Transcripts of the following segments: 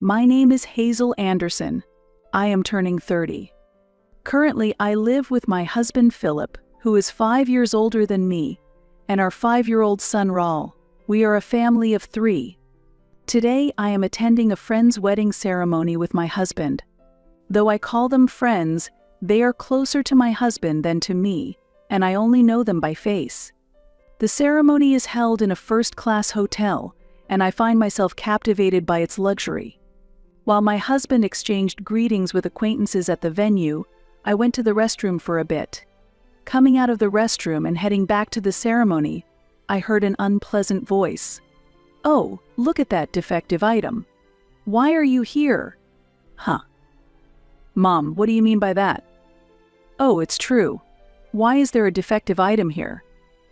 My name is Hazel Anderson. I am turning 30. Currently, I live with my husband Philip, who is 5 years older than me, and our 5-year-old son Raul. We are a family of 3. Today, I am attending a friend's wedding ceremony with my husband. Though I call them friends, they are closer to my husband than to me, and I only know them by face. The ceremony is held in a first-class hotel, and I find myself captivated by its luxury. While my husband exchanged greetings with acquaintances at the venue, I went to the restroom for a bit. Coming out of the restroom and heading back to the ceremony, I heard an unpleasant voice. "Oh, look at that defective item. Why are you here?" "Huh. Mom, what do you mean by that?" "Oh, it's true. Why is there a defective item here?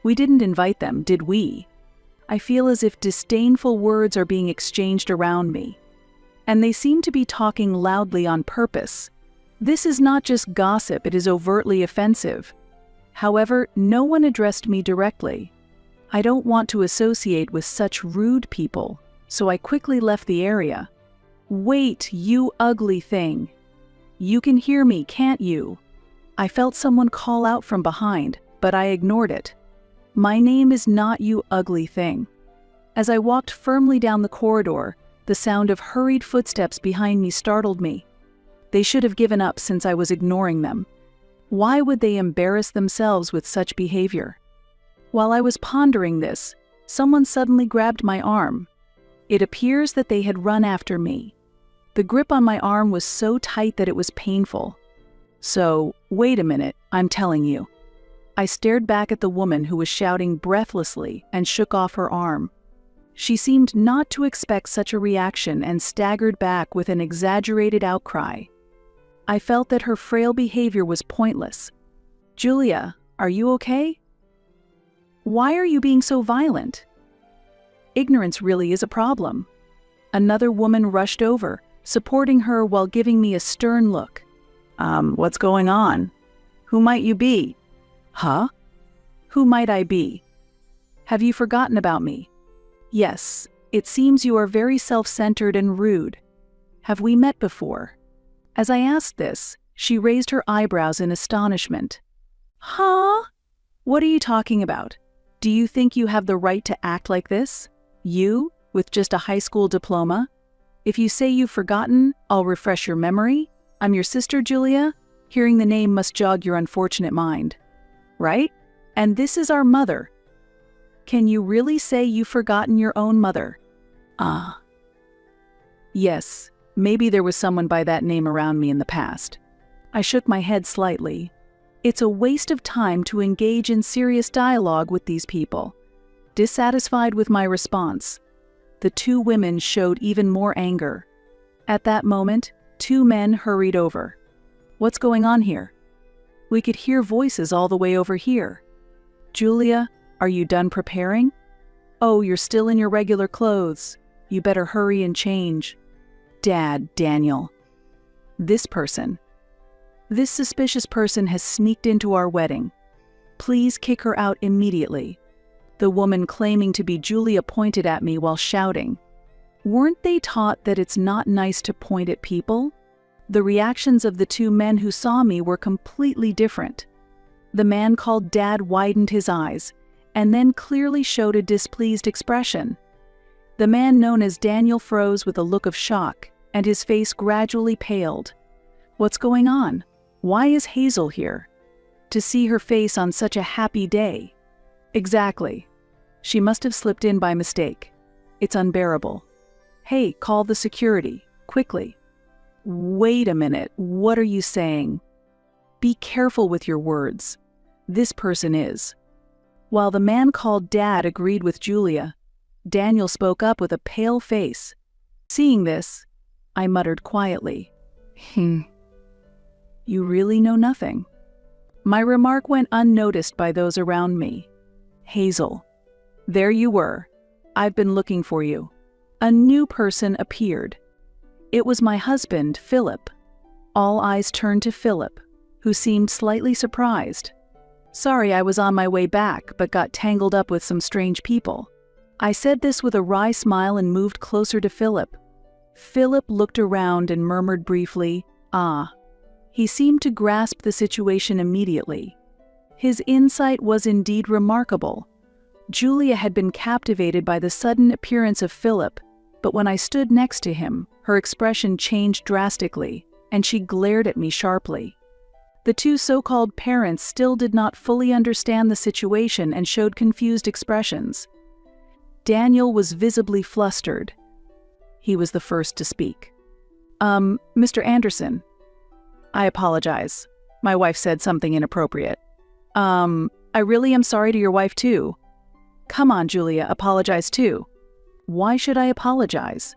We didn't invite them, did we?" I feel as if disdainful words are being exchanged around me. And they seem to be talking loudly on purpose. This is not just gossip, it is overtly offensive. However, no one addressed me directly. I don't want to associate with such rude people, so I quickly left the area. "Wait, you ugly thing. You can hear me, can't you?" I felt someone call out from behind, but I ignored it. My name is not you ugly thing. As I walked firmly down the corridor, the sound of hurried footsteps behind me startled me. They should have given up since I was ignoring them. Why would they embarrass themselves with such behavior? While I was pondering this, someone suddenly grabbed my arm. It appears that they had run after me. The grip on my arm was so tight that it was painful. "So, wait a minute, I'm telling you." I stared back at the woman who was shouting breathlessly and shook off her arm. She seemed not to expect such a reaction and staggered back with an exaggerated outcry. I felt that her frail behavior was pointless. "Julia, are you okay? Why are you being so violent?" Ignorance really is a problem. Another woman rushed over, supporting her while giving me a stern look. What's going on? Who might you be?" "Huh? Who might I be? Have you forgotten about me?" "Yes, it seems you are very self-centered and rude. Have we met before?" As I asked this, she raised her eyebrows in astonishment. "Huh? What are you talking about? Do you think you have the right to act like this? You, with just a high school diploma? If you say you've forgotten, I'll refresh your memory. I'm your sister, Julia. Hearing the name must jog your unfortunate mind. Right? And this is our mother. Can you really say you've forgotten your own mother?" Yes, maybe there was someone by that name around me in the past. I shook my head slightly. It's a waste of time to engage in serious dialogue with these people. Dissatisfied with my response, the 2 women showed even more anger. At that moment, 2 men hurried over. "What's going on here? We could hear voices all the way over here. Julia, are you done preparing? Oh, you're still in your regular clothes. You better hurry and change. Dad, Daniel. This suspicious person has sneaked into our wedding. Please kick her out immediately." The woman claiming to be Julia pointed at me while shouting. Weren't they taught that it's not nice to point at people? The reactions of the 2 men who saw me were completely different. The man called Dad widened his eyes, and then clearly showed a displeased expression. The man known as Daniel froze with a look of shock, and his face gradually paled. What's going on? Why is Hazel here? To see her face on such a happy day. Exactly. She must have slipped in by mistake. It's unbearable. Hey, call the security, quickly. Wait a minute, what are you saying? Be careful with your words. This person is. While the man called Dad agreed with Julia, Daniel spoke up with a pale face. Seeing this, I muttered quietly, You really know nothing. My remark went unnoticed by those around me. Hazel, there you were. I've been looking for you. A new person appeared. It was my husband, Philip. All eyes turned to Philip, who seemed slightly surprised. Sorry, I was on my way back, but got tangled up with some strange people. I said this with a wry smile and moved closer to Philip. Philip looked around and murmured briefly, "Ah." He seemed to grasp the situation immediately. His insight was indeed remarkable. Julia had been captivated by the sudden appearance of Philip, but when I stood next to him, her expression changed drastically, and she glared at me sharply. The two so-called parents still did not fully understand the situation and showed confused expressions. Daniel was visibly flustered. He was the first to speak. Mr. Anderson. I apologize. My wife said something inappropriate. I really am sorry to your wife too. Come on, Julia, apologize too. Why should I apologize?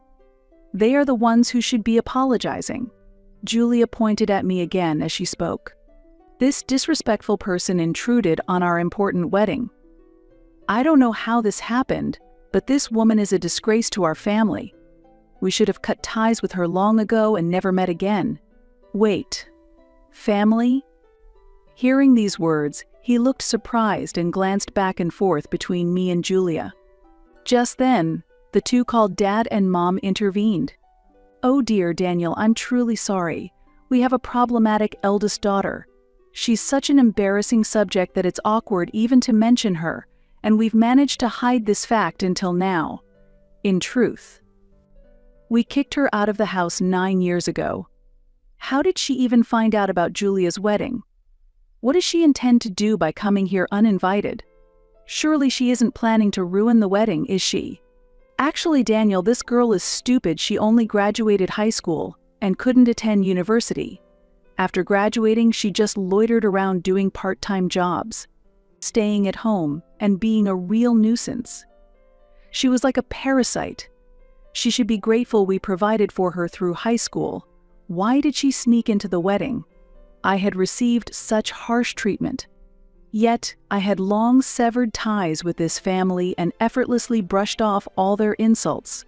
They are the ones who should be apologizing. Julia pointed at me again as she spoke. This disrespectful person intruded on our important wedding. I don't know how this happened, but this woman is a disgrace to our family. We should have cut ties with her long ago and never met again. Wait. Family? Hearing these words, he looked surprised and glanced back and forth between me and Julia. Just then, the two called Dad and Mom intervened. "Oh dear, Daniel, I'm truly sorry. We have a problematic eldest daughter. She's such an embarrassing subject that it's awkward even to mention her, and we've managed to hide this fact until now. In truth, we kicked her out of the house 9 years ago. How did she even find out about Julia's wedding? What does she intend to do by coming here uninvited? Surely she isn't planning to ruin the wedding, is she? Actually, Daniel, this girl is stupid. She only graduated high school and couldn't attend university. After graduating, she just loitered around doing part-time jobs, staying at home, and being a real nuisance. She was like a parasite. She should be grateful we provided for her through high school. Why did she sneak into the wedding? I had received such harsh treatment. Yet, I had long severed ties with this family and effortlessly brushed off all their insults.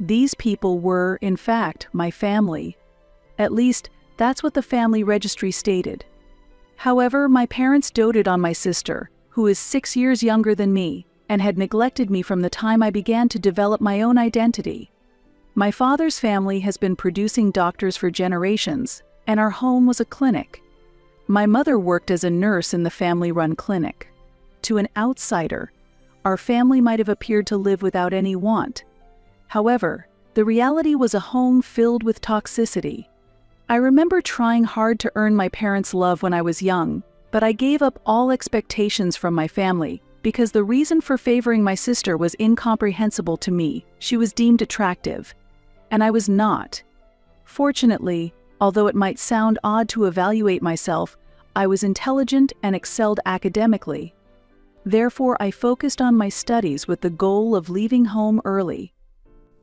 These people were, in fact, my family. At least, that's what the family registry stated. However, my parents doted on my sister, who is 6 years younger than me, and had neglected me from the time I began to develop my own identity. My father's family has been producing doctors for generations, and our home was a clinic. My mother worked as a nurse in the family-run clinic. To an outsider, our family might have appeared to live without any want. However, the reality was a home filled with toxicity. I remember trying hard to earn my parents' love when I was young, but I gave up all expectations from my family because the reason for favoring my sister was incomprehensible to me. She was deemed attractive, and I was not. Fortunately, although it might sound odd to evaluate myself, I was intelligent and excelled academically. Therefore, I focused on my studies with the goal of leaving home early.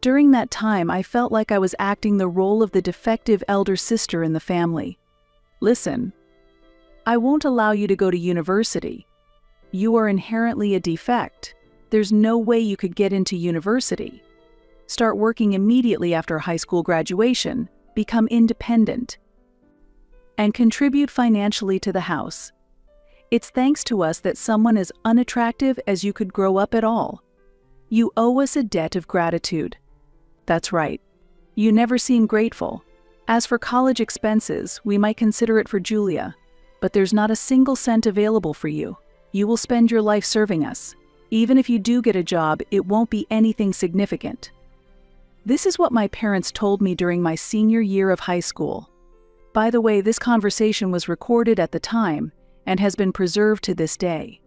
During that time, I felt like I was acting the role of the defective elder sister in the family. Listen, I won't allow you to go to university. You are inherently a defect. There's no way you could get into university. Start working immediately after high school graduation, become independent, and contribute financially to the house. It's thanks to us that someone as unattractive as you could grow up at all. You owe us a debt of gratitude. That's right. You never seem grateful. As for college expenses, we might consider it for Julia, but there's not a single cent available for you. You will spend your life serving us. Even if you do get a job, it won't be anything significant. This is what my parents told me during my senior year of high school. By the way, this conversation was recorded at the time and has been preserved to this day.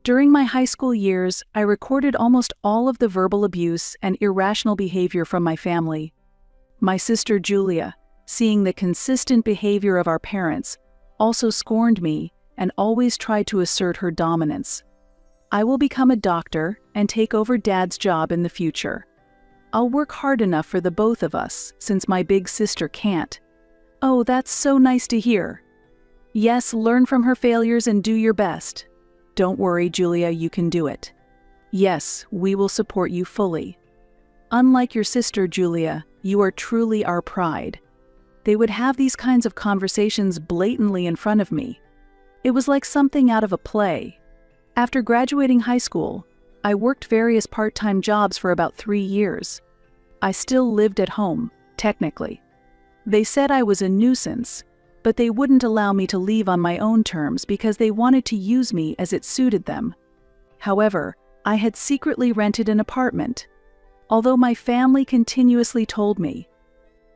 During my high school years, I recorded almost all of the verbal abuse and irrational behavior from my family. My sister Julia, seeing the consistent behavior of our parents, also scorned me and always tried to assert her dominance. I will become a doctor and take over Dad's job in the future. I'll work hard enough for the both of us, since my big sister can't. Oh, that's so nice to hear. Yes, learn from her failures and do your best. Don't worry, Julia, you can do it. Yes, we will support you fully. Unlike your sister, Julia, you are truly our pride. They would have these kinds of conversations blatantly in front of me. It was like something out of a play. After graduating high school, I worked various part-time jobs for about 3 years. I still lived at home, technically. They said I was a nuisance, but they wouldn't allow me to leave on my own terms because they wanted to use me as it suited them. However, I had secretly rented an apartment. Although my family continuously told me,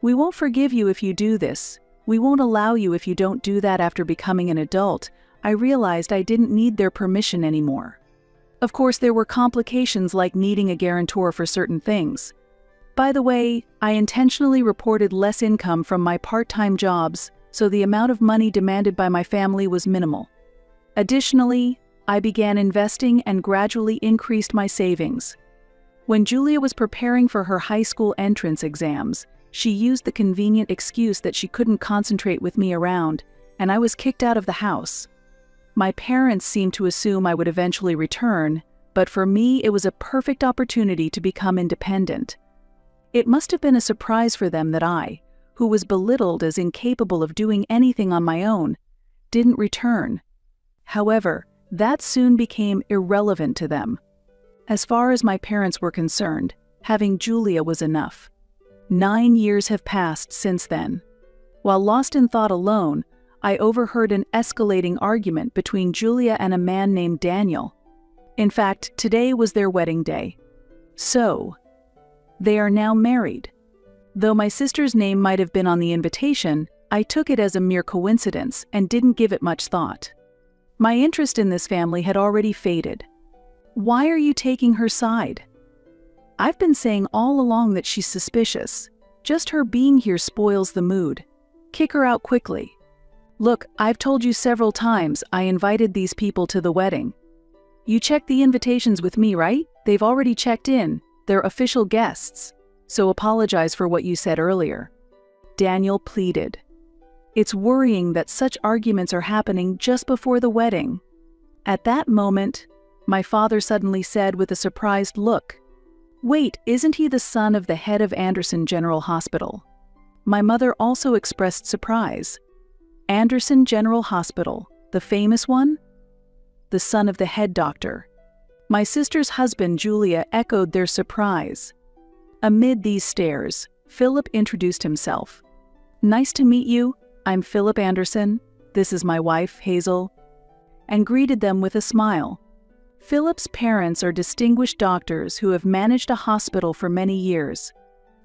"We won't forgive you if you do this. We won't allow you if you don't do that after becoming an adult," I realized I didn't need their permission anymore. Of course, there were complications like needing a guarantor for certain things. By the way, I intentionally reported less income from my part-time jobs, so the amount of money demanded by my family was minimal. Additionally, I began investing and gradually increased my savings. When Julia was preparing for her high school entrance exams, she used the convenient excuse that she couldn't concentrate with me around, and I was kicked out of the house. My parents seemed to assume I would eventually return, but for me it was a perfect opportunity to become independent. It must have been a surprise for them that I, who was belittled as incapable of doing anything on my own, didn't return. However, that soon became irrelevant to them. As far as my parents were concerned, having Julia was enough. 9 years have passed since then. While lost in thought alone, I overheard an escalating argument between Julia and a man named Daniel. In fact, today was their wedding day. So, they are now married. Though my sister's name might have been on the invitation, I took it as a mere coincidence and didn't give it much thought. My interest in this family had already faded. Why are you taking her side? I've been saying all along that she's suspicious. Just her being here spoils the mood. Kick her out quickly. Look, I've told you several times I invited these people to the wedding. You checked the invitations with me, right? They've already checked in. They're official guests. So apologize for what you said earlier. Daniel pleaded. It's worrying that such arguments are happening just before the wedding. At that moment, my father suddenly said with a surprised look, "Wait, isn't he the son of the head of Anderson General Hospital?" My mother also expressed surprise. Anderson General Hospital, the famous one? The son of the head doctor. My sister's husband, Julia, echoed their surprise. Amid these stares, Philip introduced himself. "Nice to meet you. I'm Philip Anderson. This is my wife, Hazel," and greeted them with a smile. Philip's parents are distinguished doctors who have managed a hospital for many years.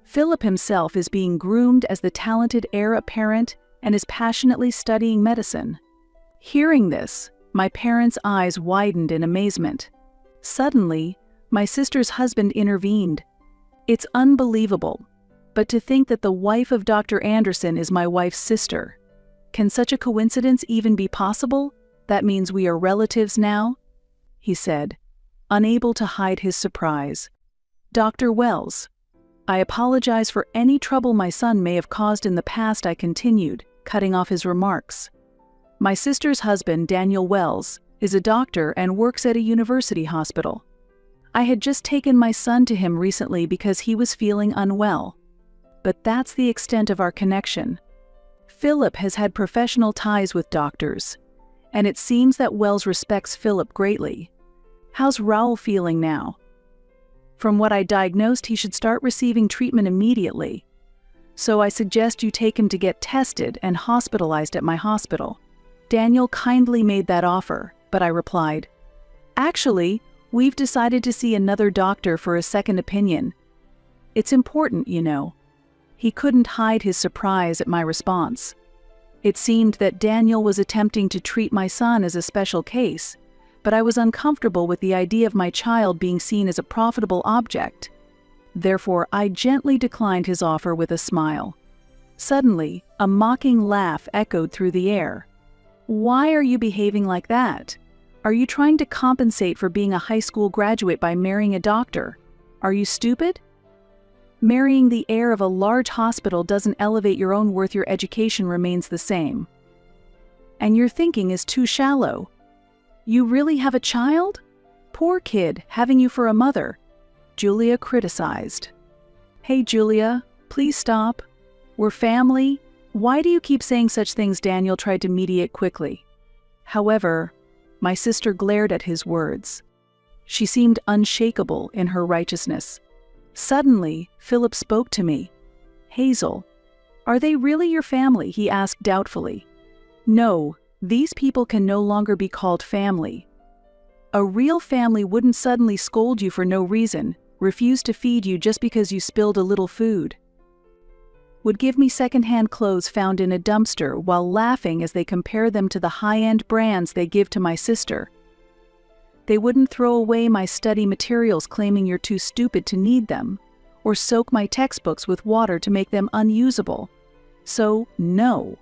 Philip himself is being groomed as the talented heir apparent and is passionately studying medicine. Hearing this, my parents' eyes widened in amazement. Suddenly, my sister's husband intervened. "It's unbelievable. But to think that the wife of Dr. Anderson is my wife's sister. Can such a coincidence even be possible? That means we are relatives now?" he said, unable to hide his surprise. "Dr. Wells, I apologize for any trouble my son may have caused in the past," I continued, cutting off his remarks. "My sister's husband, Daniel Wells, is a doctor and works at a university hospital. I had just taken my son to him recently because he was feeling unwell. But that's the extent of our connection. Philip has had professional ties with doctors, and it seems that Wells respects Philip greatly. How's Raoul feeling now? From what I diagnosed, he should start receiving treatment immediately. So I suggest you take him to get tested and hospitalized at my hospital." Daniel kindly made that offer, but I replied, "Actually, we've decided to see another doctor for a second opinion. It's important, you know." He couldn't hide his surprise at my response. It seemed that Daniel was attempting to treat my son as a special case, but I was uncomfortable with the idea of my child being seen as a profitable object. Therefore, I gently declined his offer with a smile. Suddenly, a mocking laugh echoed through the air. "Why are you behaving like that? Are you trying to compensate for being a high school graduate by marrying a doctor? Are you stupid? Marrying the heir of a large hospital doesn't elevate your own worth. Your education remains the same. And your thinking is too shallow. You really have a child? Poor kid, having you for a mother," Julia criticized. "Hey Julia, please stop. We're family. Why do you keep saying such things?" Daniel tried to mediate quickly. However, my sister glared at his words. She seemed unshakable in her righteousness. Suddenly, Philip spoke to me. "Hazel, are they really your family?" he asked doubtfully. "No, these people can no longer be called family. A real family wouldn't suddenly scold you for no reason, refuse to feed you just because you spilled a little food, would give me secondhand clothes found in a dumpster while laughing as they compare them to the high-end brands they give to my sister. They wouldn't throw away my study materials claiming you're too stupid to need them, or soak my textbooks with water to make them unusable. So, no.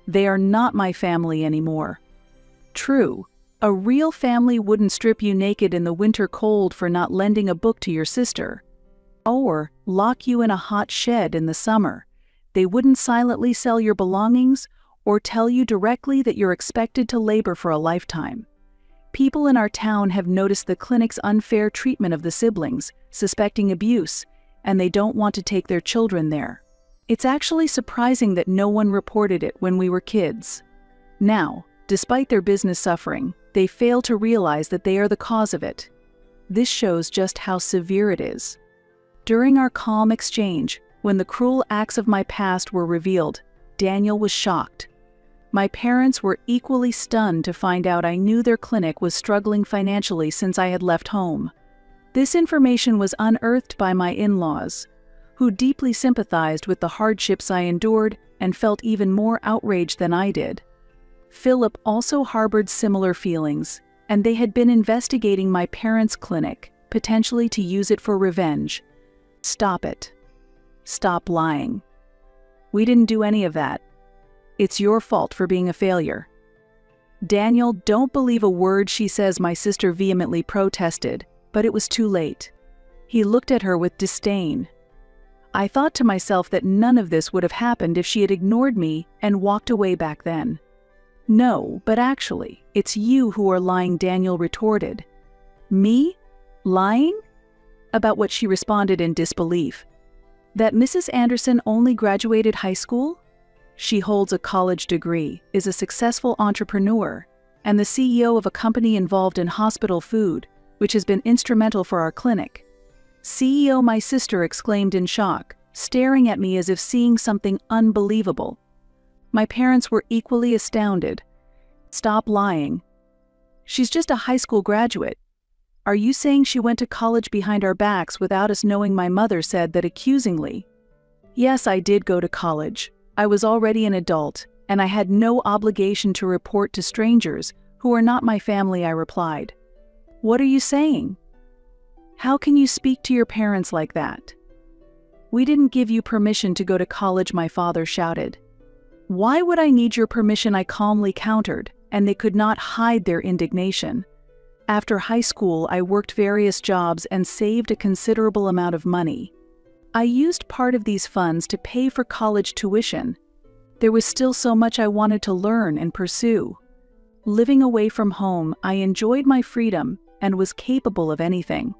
They are not my family anymore. True, a real family wouldn't strip you naked in the winter cold for not lending a book to your sister, or lock you in a hot shed in the summer. They wouldn't silently sell your belongings or tell you directly that you're expected to labor for a lifetime. People in our town have noticed the clinic's unfair treatment of the siblings, suspecting abuse, and they don't want to take their children there. It's actually surprising that no one reported it when we were kids. Now, despite their business suffering, they fail to realize that they are the cause of it. This shows just how severe it is. During our calm exchange, when the cruel acts of my past were revealed, Daniel was shocked. My parents were equally stunned to find out I knew their clinic was struggling financially since I had left home. This information was unearthed by my in-laws, who deeply sympathized with the hardships I endured and felt even more outraged than I did. Philip also harbored similar feelings, and they had been investigating my parents' clinic, potentially to use it for revenge. Stop it. Stop lying. We didn't do any of that. It's your fault for being a failure. Daniel, don't believe a word she says, my sister vehemently protested, but it was too late. He looked at her with disdain. I thought to myself that none of this would have happened if she had ignored me and walked away back then. No, but actually, it's you who are lying, Daniel retorted. Me? Lying? About what? She responded in disbelief. That Mrs. Anderson only graduated high school? She holds a college degree, is a successful entrepreneur, and the CEO of a company involved in hospital food, which has been instrumental for our clinic. CEO, my sister exclaimed in shock, staring at me as if seeing something unbelievable. My parents were equally astounded. Stop lying. She's just a high school graduate. Are you saying she went to college behind our backs without us knowing? My mother said that accusingly. Yes, I did go to college. I was already an adult, and I had no obligation to report to strangers who are not my family, I replied. What are you saying? How can you speak to your parents like that? We didn't give you permission to go to college, my father shouted. Why would I need your permission? I calmly countered, and they could not hide their indignation. After high school, I worked various jobs and saved a considerable amount of money. I used part of these funds to pay for college tuition. There was still so much I wanted to learn and pursue. Living away from home, I enjoyed my freedom and was capable of anything.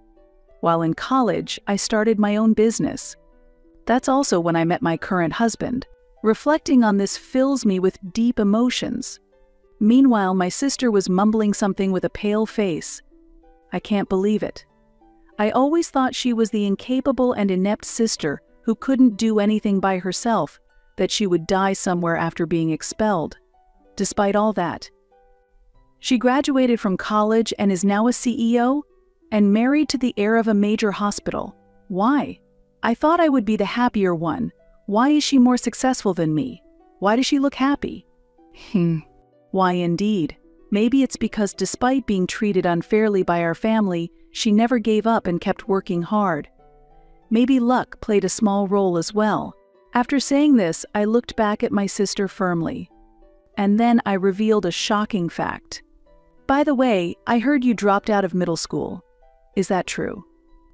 While in college, I started my own business. That's also when I met my current husband. Reflecting on this fills me with deep emotions. Meanwhile, my sister was mumbling something with a pale face. I can't believe it. I always thought she was the incapable and inept sister who couldn't do anything by herself, that she would die somewhere after being expelled. Despite all that, she graduated from college and is now a CEO and married to the heir of a major hospital. Why? I thought I would be the happier one. Why is she more successful than me? Why does she look happy? Why indeed? Maybe it's because despite being treated unfairly by our family, she never gave up and kept working hard. Maybe luck played a small role as well. After saying this, I looked back at my sister firmly. And then I revealed a shocking fact. By the way, I heard you dropped out of middle school. Is that true?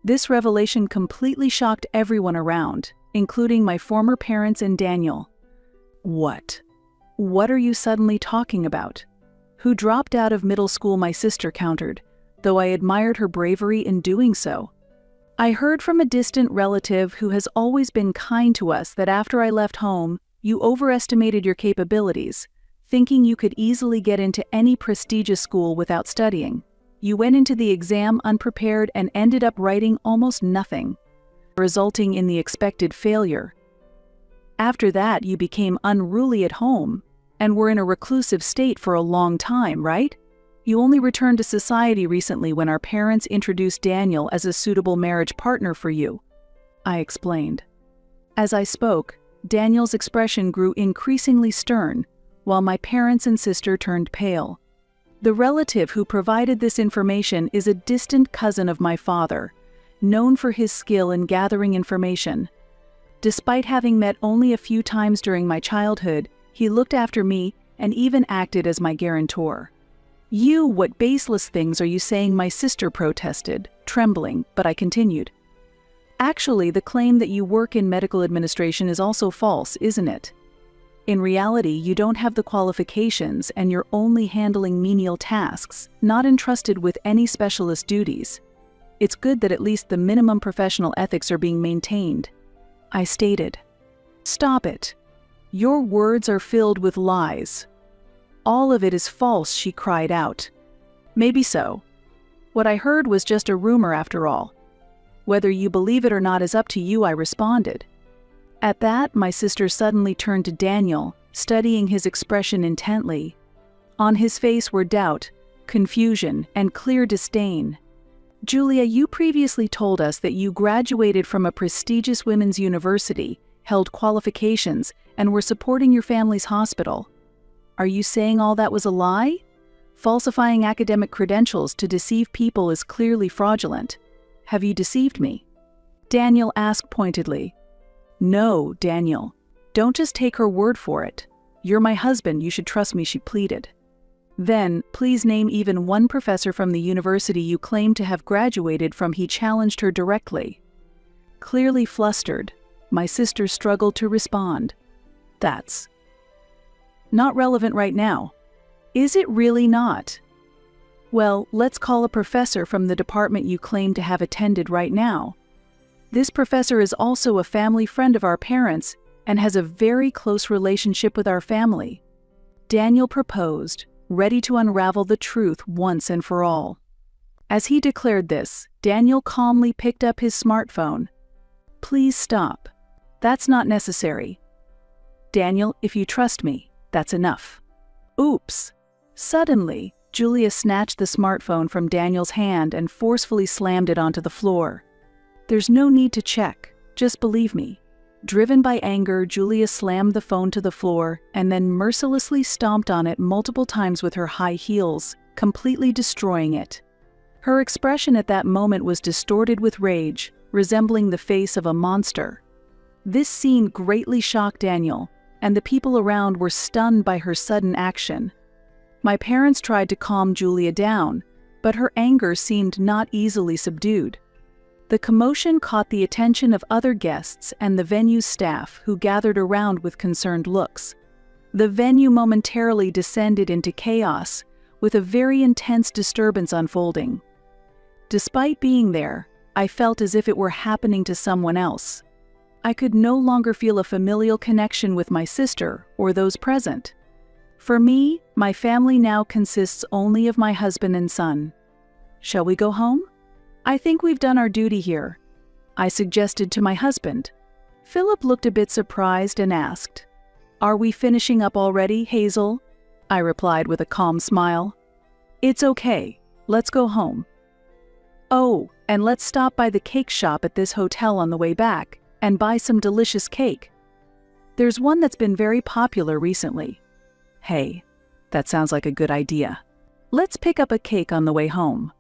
This revelation completely shocked everyone around, including my former parents and Daniel. What? What are you suddenly talking about? Who dropped out of middle school? My sister countered, though I admired her bravery in doing so. I heard from a distant relative who has always been kind to us that after I left home, you overestimated your capabilities, thinking you could easily get into any prestigious school without studying. You went into the exam unprepared and ended up writing almost nothing. resulting in the expected failure. After that, you became unruly at home and were in a reclusive state for a long time, right? You only returned to society recently when our parents introduced Daniel as a suitable marriage partner for you, I explained. As I spoke, Daniel's expression grew increasingly stern, while my parents and sister turned pale. The relative who provided this information is a distant cousin of my father, known for his skill in gathering information. Despite having met only a few times during my childhood, he looked after me and even acted as my guarantor. What baseless things are you saying?" my sister protested, trembling, but I continued. "Actually, the claim that you work in medical administration is also false, isn't it? In reality, you don't have the qualifications and you're only handling menial tasks, not entrusted with any specialist duties. It's good that at least the minimum professional ethics are being maintained," I stated. "Stop it. Your words are filled with lies. All of it is false," she cried out. "Maybe so. What I heard was just a rumor after all. Whether you believe it or not is up to you," I responded. At that, my sister suddenly turned to Daniel, studying his expression intently. On his face were doubt, confusion, and clear disdain. "Julia, you previously told us that you graduated from a prestigious women's university, held qualifications, and were supporting your family's hospital. Are you saying all that was a lie? Falsifying academic credentials to deceive people is clearly fraudulent. Have you deceived me?" Daniel asked pointedly. "No, Daniel. Don't just take her word for it. You're my husband, you should trust me," she pleaded. "Then, please name even one professor from the university you claim to have graduated from," he challenged her directly. Clearly flustered, my sister struggled to respond. "That's not relevant right now." "Is it really not? Well, let's call a professor from the department you claim to have attended right now. This professor is also a family friend of our parents and has a very close relationship with our family," Daniel proposed, ready to unravel the truth once and for all. As he declared this, Daniel calmly picked up his smartphone. "Please stop. That's not necessary. Daniel, if you trust me, that's enough." Oops! Suddenly, Julia snatched the smartphone from Daniel's hand and forcefully slammed it onto the floor. "There's no need to check, just believe me." Driven by anger, Julia slammed the phone to the floor and then mercilessly stomped on it multiple times with her high heels, completely destroying it. Her expression at that moment was distorted with rage, resembling the face of a monster. This scene greatly shocked Daniel, and the people around were stunned by her sudden action. My parents tried to calm Julia down, but her anger seemed not easily subdued. The commotion caught the attention of other guests and the venue's staff, who gathered around with concerned looks. The venue momentarily descended into chaos, with a very intense disturbance unfolding. Despite being there, I felt as if it were happening to someone else. I could no longer feel a familial connection with my sister or those present. For me, my family now consists only of my husband and son. "Shall we go home? I think we've done our duty here," I suggested to my husband. Philip looked a bit surprised and asked, "Are we finishing up already, Hazel?" I replied with a calm smile. "It's okay, let's go home. Oh, and let's stop by the cake shop at this hotel on the way back and buy some delicious cake. There's one that's been very popular recently." "Hey, that sounds like a good idea. Let's pick up a cake on the way home."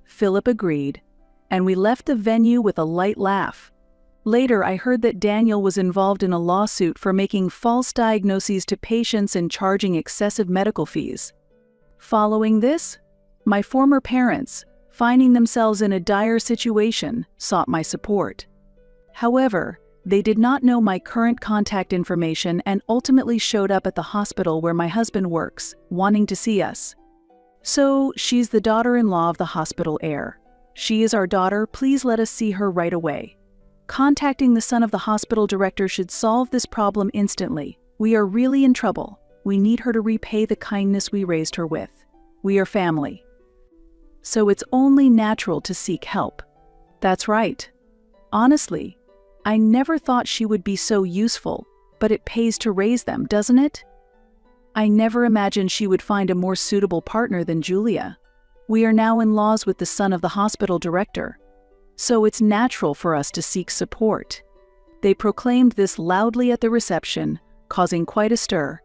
Philip agreed, and we left the venue with a light laugh. Later, I heard that Daniel was involved in a lawsuit for making false diagnoses to patients and charging excessive medical fees. Following this, my former parents, finding themselves in a dire situation, sought my support. However, they did not know my current contact information and ultimately showed up at the hospital where my husband works, wanting to see us. "So, she's the daughter-in-law of the hospital heir. She is our daughter, please let us see her right away. Contacting the son of the hospital director should solve this problem instantly. We are really in trouble. We need her to repay the kindness we raised her with. We are family. So it's only natural to seek help." That's right. Honestly, I never thought she would be so useful, but it pays to raise them, doesn't it? I never imagined she would find a more suitable partner than Julia. We are now in-laws with the son of the hospital director, so it's natural for us to seek support. They proclaimed this loudly at the reception, causing quite a stir.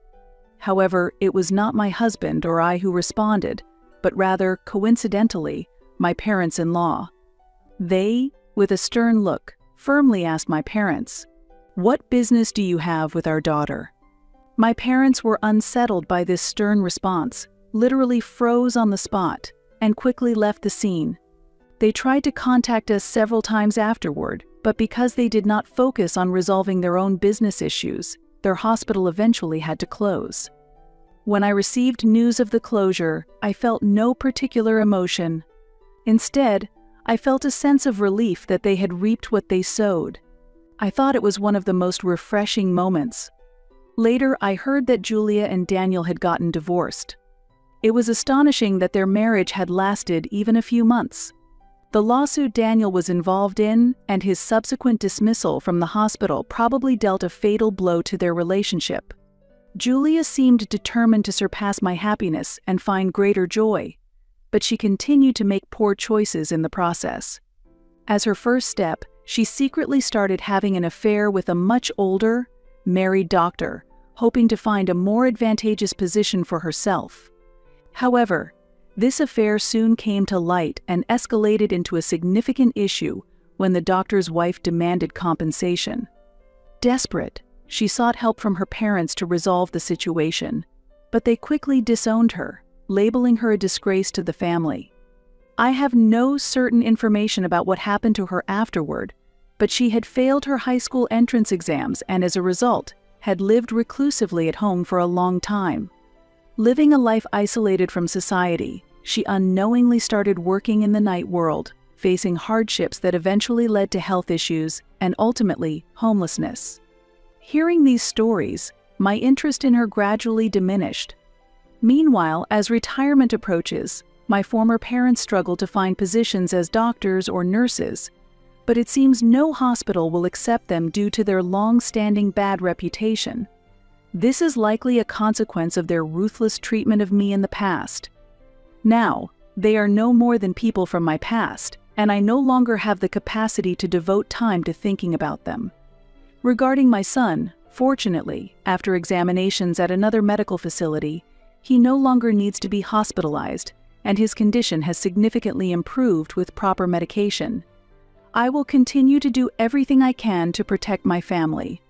However, it was not my husband or I who responded, but rather, coincidentally, my parents-in-law. They, with a stern look, firmly asked my parents, "What business do you have with our daughter?" My parents were unsettled by this stern response, literally froze on the spot, and quickly left the scene. They tried to contact us several times afterward, but because they did not focus on resolving their own business issues, their hospital eventually had to close. When I received news of the closure, I felt no particular emotion. Instead, I felt a sense of relief that they had reaped what they sowed. I thought it was one of the most refreshing moments. Later, I heard that Julia and Daniel had gotten divorced. It was astonishing that their marriage had lasted even a few months. The lawsuit Daniel was involved in and his subsequent dismissal from the hospital probably dealt a fatal blow to their relationship. Julia seemed determined to surpass my happiness and find greater joy, but she continued to make poor choices in the process. As her first step, she secretly started having an affair with a much older, married doctor, hoping to find a more advantageous position for herself. However, this affair soon came to light and escalated into a significant issue when the doctor's wife demanded compensation. Desperate, she sought help from her parents to resolve the situation, but they quickly disowned her, labeling her a disgrace to the family. I have no certain information about what happened to her afterward, but she had failed her high school entrance exams and as a result, had lived reclusively at home for a long time. Living a life isolated from society, she unknowingly started working in the night world, facing hardships that eventually led to health issues and ultimately homelessness. Hearing these stories, my interest in her gradually diminished. Meanwhile, as retirement approaches, my former parents struggle to find positions as doctors or nurses, but it seems no hospital will accept them due to their long-standing bad reputation. This is likely a consequence of their ruthless treatment of me in the past. Now, they are no more than people from my past, and I no longer have the capacity to devote time to thinking about them. Regarding my son, fortunately, after examinations at another medical facility, he no longer needs to be hospitalized, and his condition has significantly improved with proper medication. I will continue to do everything I can to protect my family.